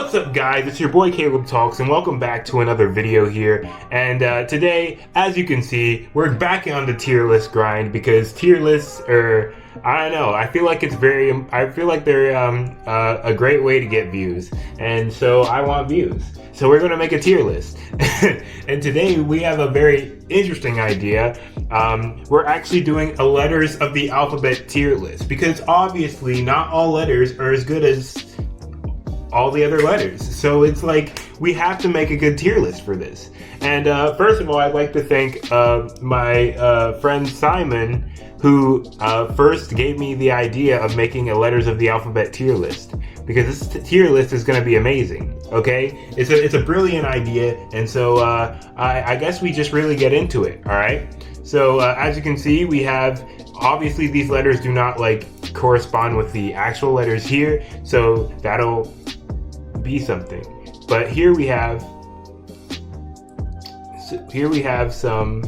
What's up, guys? It's your boy Caleb Talks, and welcome back to another video here. And today, as you can see, we're back on the tier list grind because tier lists are, I don't know, I feel like they're a great way to get views, and so I want views. So we're gonna make a tier list. And today we have a very interesting idea. We're actually doing a letters of the alphabet tier list because obviously not all letters are as good as all the other letters. So it's like we have to make a good tier list for this. And first of all, I'd like to thank my friend Simon, who first gave me the idea of making a letters of the alphabet tier list, because this tier list is going to be amazing. Okay, it's a brilliant idea, and so I guess we just really get into it. All right. So as you can see, we have, obviously these letters do not like correspond with the actual letters here, so that'll be something. But here we have some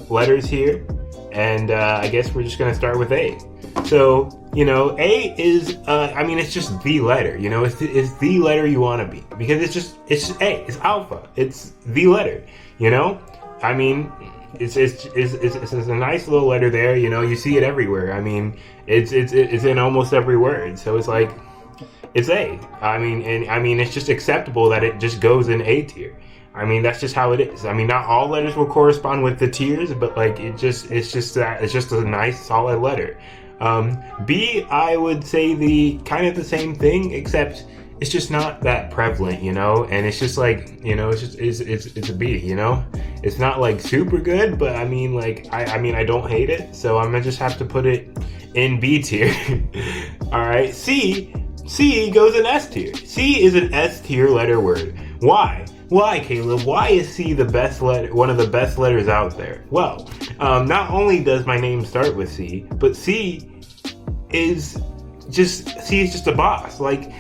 letters here, and I guess we're just gonna start with A. So, you know, A is I mean, it's just the letter, you know, it's the letter you want to be, because it's just A, it's alpha, it's the letter, you know. I mean, it's a nice little letter there, you know, you see it everywhere. I mean, it's in almost every word, so it's like, it's A. I mean, it's just acceptable that it just goes in A tier. I mean, that's just how it is. I mean, not all letters will correspond with the tiers, but like it's just a nice solid letter. B, I would say the kind of the same thing, except it's just not that prevalent, you know, and it's just like, you know, it's a B, you know. It's not like super good, but I mean, like I don't hate it, so I'm gonna just have to put it in B tier. All right, C goes in S tier. C is an S tier letter word. Why? Why, Caleb? Why is C the best letter, one of the best letters out there? Well, not only does my name start with C, but C is just a boss. Like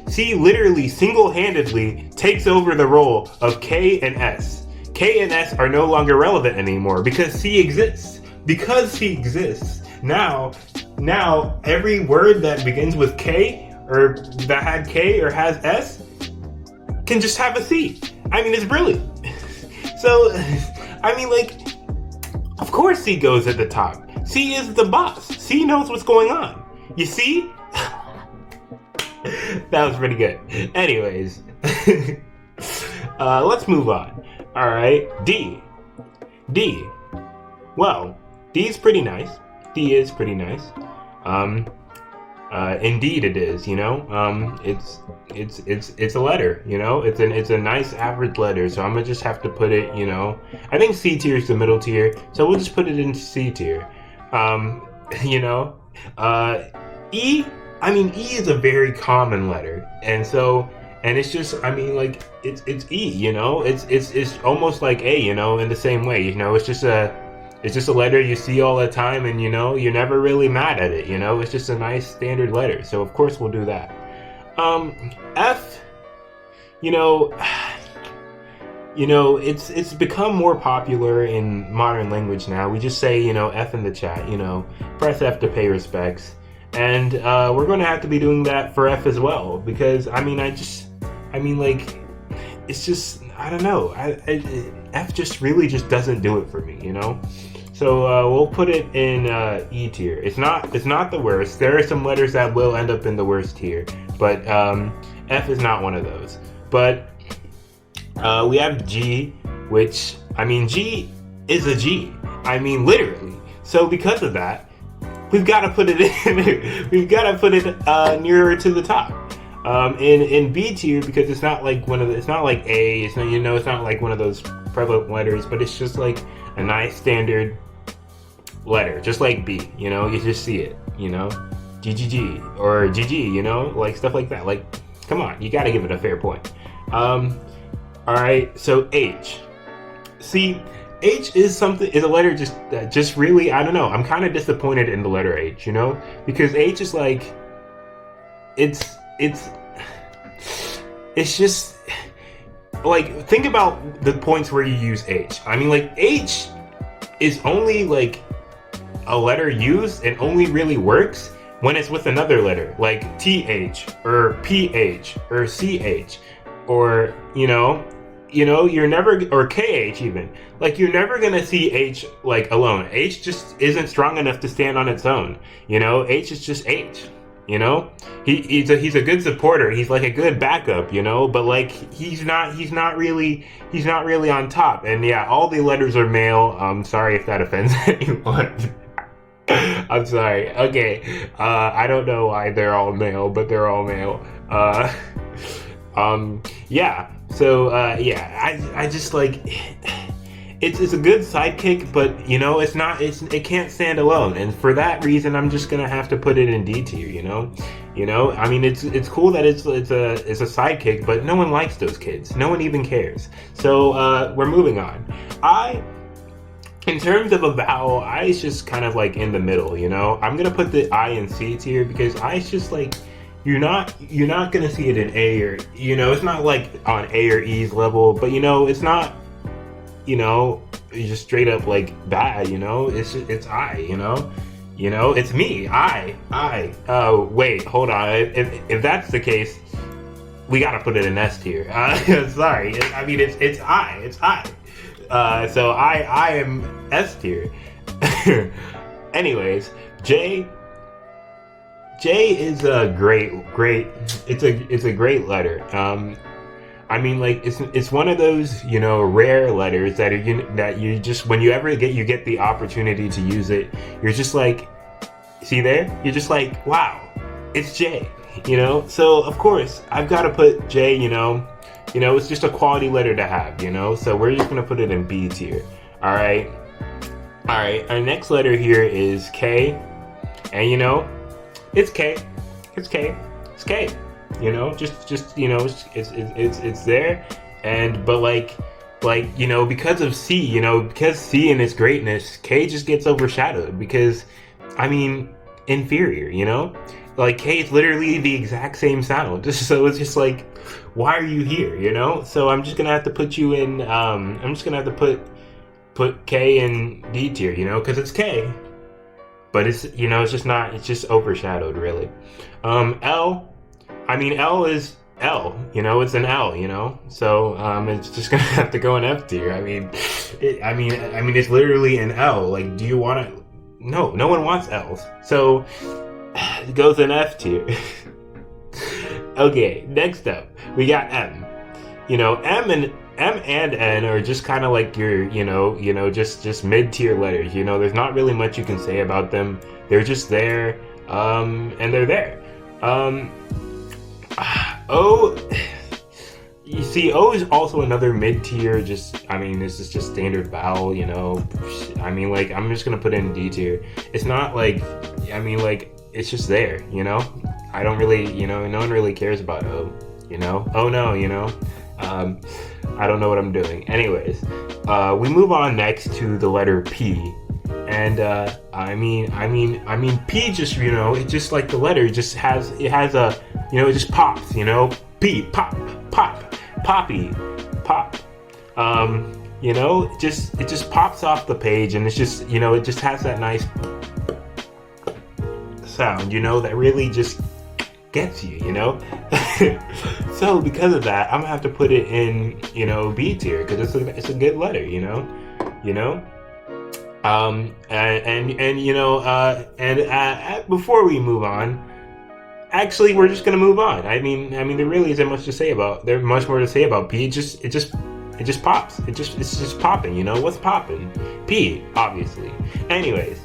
C literally single-handedly takes over the role of K and S. K and S are no longer relevant anymore because C exists. Because C exists, now every word that begins with K, or that had K or has S, can just have a C. I mean, it's brilliant. So, I mean, like, of course C goes at the top. C is the boss. C knows what's going on. You see? That was pretty good. Anyways, let's move on. All right, D. Well, D is pretty nice. D is pretty nice. Indeed it is, you know. It's a letter, you know. It's a nice average letter, so I'm gonna just have to put it, you know, I think C tier is the middle tier, so we'll just put it in C tier. You know, E, I mean, E is a very common letter, and it's just, I mean, like, it's E, you know. It's almost like A, you know, in the same way, you know. It's just a letter you see all the time, and, you know, you're never really mad at it, you know. It's just a nice standard letter, so of course we'll do that. F, you know, it's become more popular in modern language now. We just say, you know, F in the chat, you know, press F to pay respects. And we're going to have to be doing that for F as well, because, I mean, like, it's just, I don't know, F just really just doesn't do it for me, you know. So we'll put it in E tier. It's not the worst. There are some letters that will end up in the worst tier, but F is not one of those. But we have G, which, I mean, G is a G. I mean, literally. So because of that, we've got to put it in. We've got to put it nearer to the top. In B tier, because it's not like it's not like A. It's not, you know, it's not like one of those prevalent letters, but it's just like a nice standard letter, just like B, you know. You just see it, you know, GGG or GG, you know, like stuff like that. Like, come on, you got to give it a fair point. All right, so H. See, H is a letter just really, I don't know. I'm kind of disappointed in the letter H, you know, because H is like, it's just like, think about the points where you use H. I mean, like, H is only like a letter used and only really works when it's with another letter, like TH or PH or CH, or you're never, or KH even. Like, you're never gonna see H like alone. H just isn't strong enough to stand on its own. H is just H. He's a good supporter. He's like a good backup. But like he's not really on top. And yeah, all the letters are male. I'm sorry if that offends anyone. I'm sorry. Okay. I don't know why they're all male, but they're all male. Yeah. So yeah, I just like it's a good sidekick, but it can't stand alone, and for that reason, I'm just gonna have to put it in D tier. I mean, it's cool that it's a sidekick, but no one likes those kids. No one even cares. So we're moving on. In terms of a vowel, I is just kind of like in the middle. I'm gonna put the I in C tier because I is just like. You're not gonna see it in A, or it's not like on A or E's level, but it's not just straight up like bad. It's I. It's me. I. Oh wait, hold on. If that's the case, we gotta put it in S tier. Sorry. I mean it's I. It's I. So I am S tier. Anyways, J is a great. It's a great letter. I mean, like it's one of those rare letters that you just when you get the opportunity to use it, you're just like, see there, you're just like, wow, it's J. So of course I've got to put J. It's just a quality letter to have. So we're just gonna put it in B tier. All right. Our next letter here is K, and it's K. It's K. It's K. It's there, but because of C, because C and its greatness, K just gets overshadowed because, I mean, inferior. Like K is literally the exact same sound, so it's just like, why are you here? So I'm just gonna have to put you in. I'm just gonna have to put K in D tier, because it's K. But it's it's just not, it's just overshadowed really. L, I mean L is L, it's an L, so it's just gonna have to go in F tier. I mean it's literally an L. Like, do you want to? No one wants L's, so it goes in F tier. Okay, next up we got M. M and N are just kind of like your, just mid-tier letters. There's not really much you can say about them. They're just there, and they're there. O, you see, O is also another mid-tier. This is just standard vowel. I mean, like, I'm just gonna put it in D tier. It's not like, it's just there. I don't really, no one really cares about O. Oh no, I don't know what I'm doing. Anyways, we move on next to the letter P, and I mean P just it just like the letter it has a it just pops. P, pop, poppy, pop. It just pops off the page, and it's just it just has that nice sound that really just gets you. So because of that, I'm gonna have to put it in B tier because it's a good letter. Before we move on, actually we're just gonna move on. I mean there really isn't much to say about. There's much more to say about P. It just pops. It's just popping. What's popping? P, obviously. Anyways,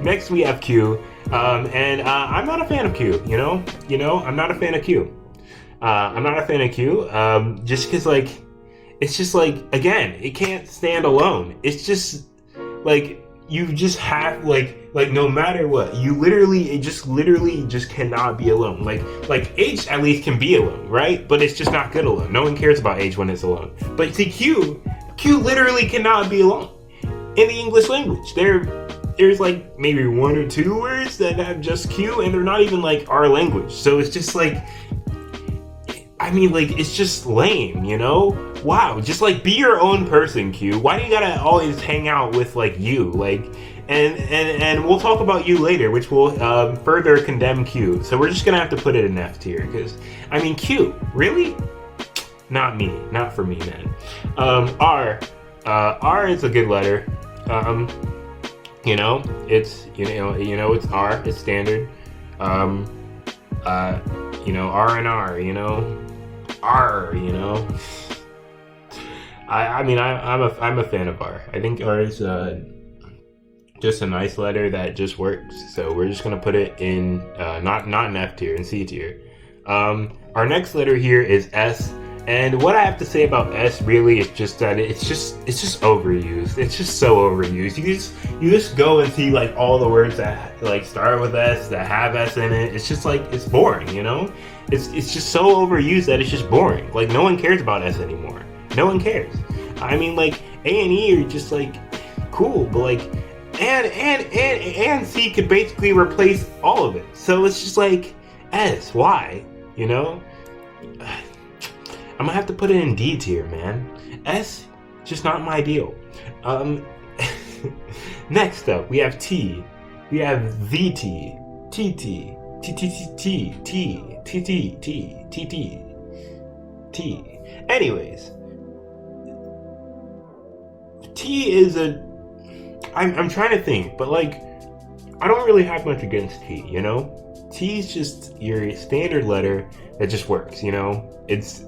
next we have Q. I'm not a fan of Q, I'm not a fan of Q. I'm not a fan of Q, just because, like, it's just, like, again, it can't stand alone. It's just, like, you just have, like, no matter what, it just cannot be alone. Like, H at least can be alone, right? But it's just not good alone. No one cares about H when it's alone. But see, Q literally cannot be alone. In the English language, there's like maybe one or two words that have just Q, and they're not even like our language. So it's just like, it's just lame, Wow, just like be your own person, Q. Why do you gotta always hang out with like you? Like, and we'll talk about U later, which will further condemn Q. So we're just gonna have to put it in F tier because I mean Q, really? Not me, not for me, man. R is a good letter. You know, it's it's R, it's standard. You know, R and R, you know, R, you know. I mean, I'm a fan of R. I think R is just a nice letter that just works. So we're just gonna put it in not in F tier, in C tier. Our next letter here is S. And what I have to say about S really is just that it's just overused. It's just so overused. You just go and see like all the words that like start with S that have S in it. It's just like it's boring, you know? It's just so overused that it's just boring. Like no one cares about S anymore. No one cares. I mean like A and E are just like cool, but like and C could basically replace all of it. So it's just like S, why? You know? I'm gonna have to put it in D tier, man. S, just not my deal. Next up, we have T. We have VT, TT, TTT, T, TT, TT, T. Anyways, T is I'm trying to think, but like, I don't really have much against T, you know? T is just your standard letter that just works, you know? It's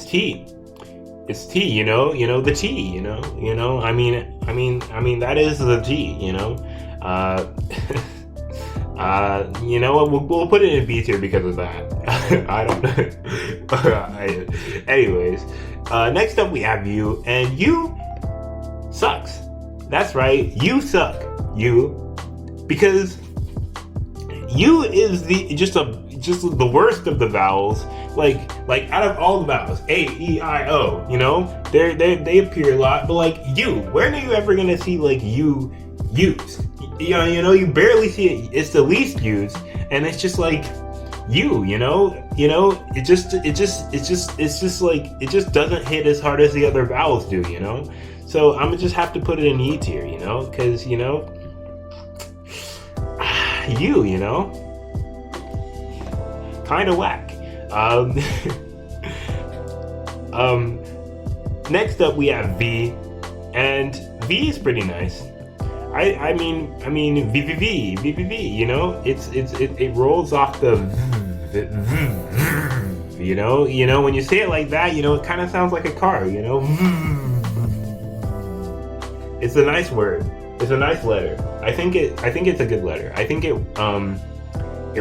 T. It's T, you know the T, you know. I mean that is the T, you know. You know what? We'll put it in B tier because of that. I don't know. Anyways, next up we have U, and U sucks. That's right, U suck. U, because U is just the worst of the vowels. Like out of all the vowels, A, E, I, O, you know, they appear a lot, but like U, when are you ever gonna see like U used? You know, you barely see it. It's the least used, and it's just like you know, it just like it just doesn't hit as hard as the other vowels do, you know. So I'm gonna just have to put it in E tier, you know, because you know, you know, kind of whack. Next up we have V, and V is pretty nice. I mean V, you know, it rolls off the you know, when you say it like that, you know, it kind of sounds like a car, you know. It's a nice word. It's a nice letter. I think it's a good letter. I think it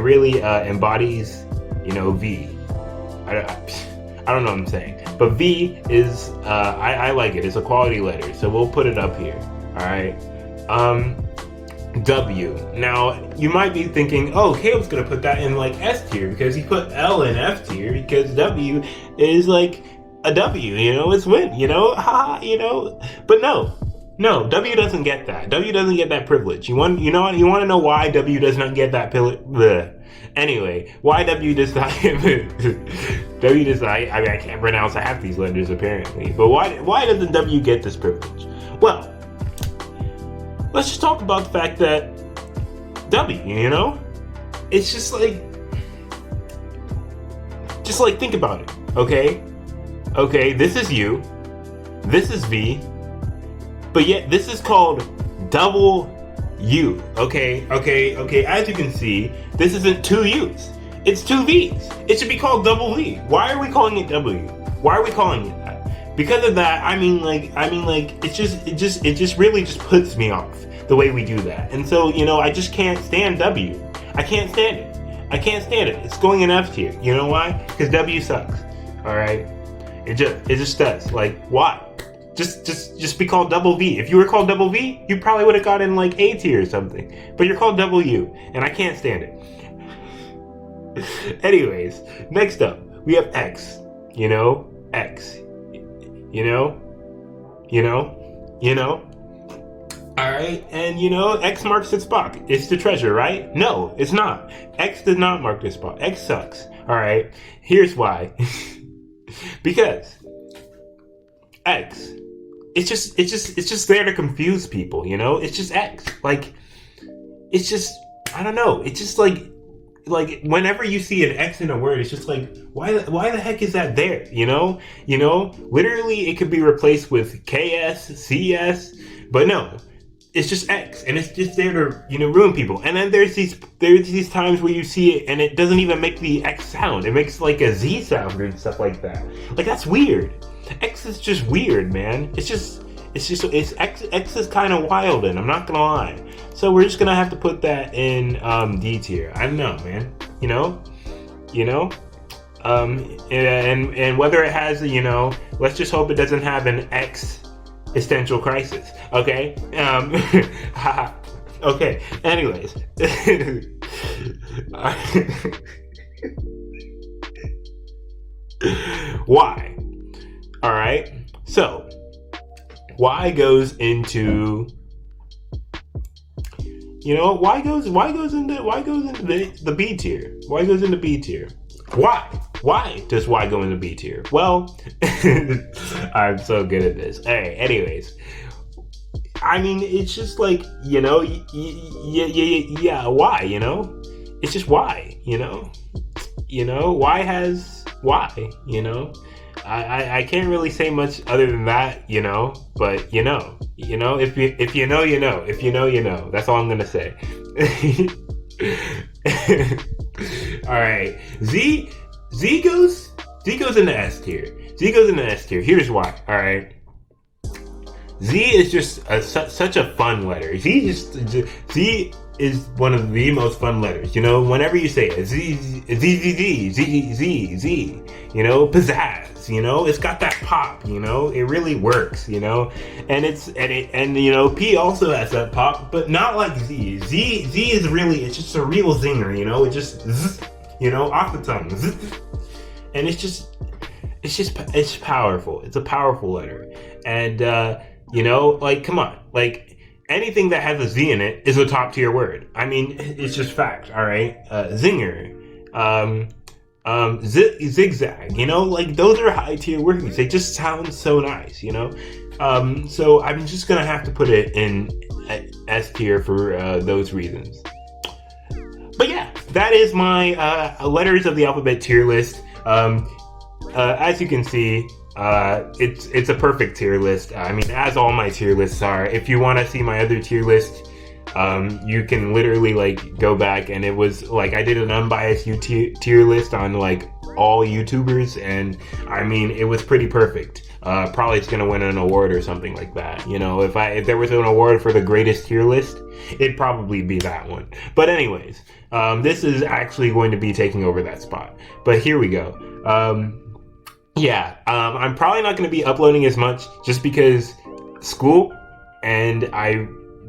really embodies, you know, V. I don't know what I'm saying, but V is I like it. It's a quality letter, so we'll put it up here. All right. W. Now you might be thinking, oh, Caleb's gonna put that in like S tier because he put L in F tier because W is like a W. You know, it's win. You know, ha. You know, but no, W doesn't get that. W doesn't get that privilege. You want to know why W does not get that privilege? Anyway, why W does not get W does not, I mean, I can't pronounce half these letters apparently, but why doesn't W get this privilege? Well, let's just talk about the fact that W, you know, it's just like think about it, okay, this is U, this is V, but yet this is called double U, okay, as you can see, this isn't two U's, it's two V's. It should be called double V. Why are we calling it W? Why are we calling it that? Because of that, I mean like it just really just puts me off the way we do that. And so, you know, I just can't stand W. I can't stand it. It's going in F tier. You know why? Because W sucks. All right, it just does. Like, why? Just be called double V. If you were called double V, you probably would have gotten like A tier or something. But you're called double U, and I can't stand it. Anyways, next up we have X. You know, X. You know. All right, and you know, X marks its spot. It's the treasure, right? No, it's not. X does not mark this spot. X sucks. All right, here's why. Because X it's just there to confuse people, you know? It's just X. Like, it's just, I don't know. It's just like whenever you see an X in a word, it's just like, why the heck is that there? You know, literally it could be replaced with KS, CS, but no, it's just X, and it's just there to, you know, ruin people. And then there's these times where you see it and it doesn't even make the X sound. It makes like a Z sound and stuff like that. Like, that's weird. X is just weird, man. It's X is kind of wild, and I'm not gonna lie. So we're just gonna have to put that in D tier. I don't know, man. You know, and whether it has, you know, let's just hope it doesn't have an existential crisis. Okay. Okay. Anyways. Why? All right. So, Y goes into, you know, Y goes into the B tier. Y goes into B tier. Why does Y go into B tier? Well, I'm so good at this. Hey, anyways, I mean, it's just like, you know, yeah, why, you know? It's just why, you know? Why has why, you know? I can't really say much other than that, you know, but you know, if you know, you know, if you know, you know, that's all I'm gonna say. All right, Z goes into S tier. Z goes into S tier. Here's why. All right, Z is just such a fun letter. Z is one of the most fun letters. You know, whenever you say it, Z, you know, pizzazz. You know, it's got that pop. You know, it really works. You know, and you know, P also has that pop, but not like Z. Z is really, it's just a real zinger. You know, it just, you know, off the tongue, and it's powerful. It's a powerful letter, and you know, like, come on, like, anything that has a Z in it is a top tier word. I mean, it's just fact. All right, zinger, zigzag. You know, like, those are high tier words. They just sound so nice. You know, so I'm just gonna have to put it in S tier for those reasons. But yeah, that is my letters of the alphabet tier list. As you can see, it's a perfect tier list. I mean, as all my tier lists are. If you want to see my other tier list, you can literally, like, go back, and it was like, I did an unbiased tier list on, like, all YouTubers, and I mean, it was pretty perfect. Probably it's gonna win an award or something like that. You know, if there was an award for the greatest tier list, it'd probably be that one. But anyways, this is actually going to be taking over that spot. But here we go. I'm probably not going to be uploading as much just because school, and I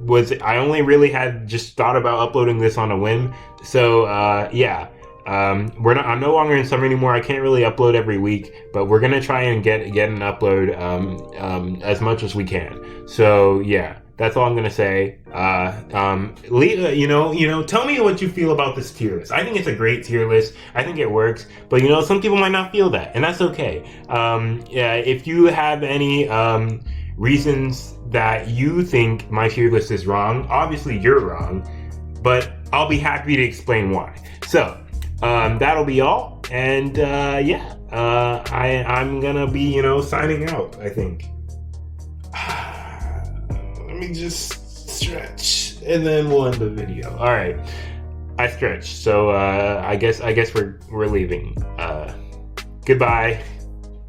only really had just thought about uploading this on a whim. So I'm no longer in summer anymore. I can't really upload every week, but we're gonna try and get an upload as much as we can. So yeah, that's all I'm gonna say. You know, tell me what you feel about this tier list. I think it's a great tier list. I think it works, but you know, some people might not feel that, and that's okay. If you have any reasons that you think my tier list is wrong, obviously you're wrong, but I'll be happy to explain why. So that'll be all, and I'm gonna be, you know, signing out, I think. Let me just stretch, and then we'll end the video. All right, I stretched, so I guess we're leaving. Goodbye.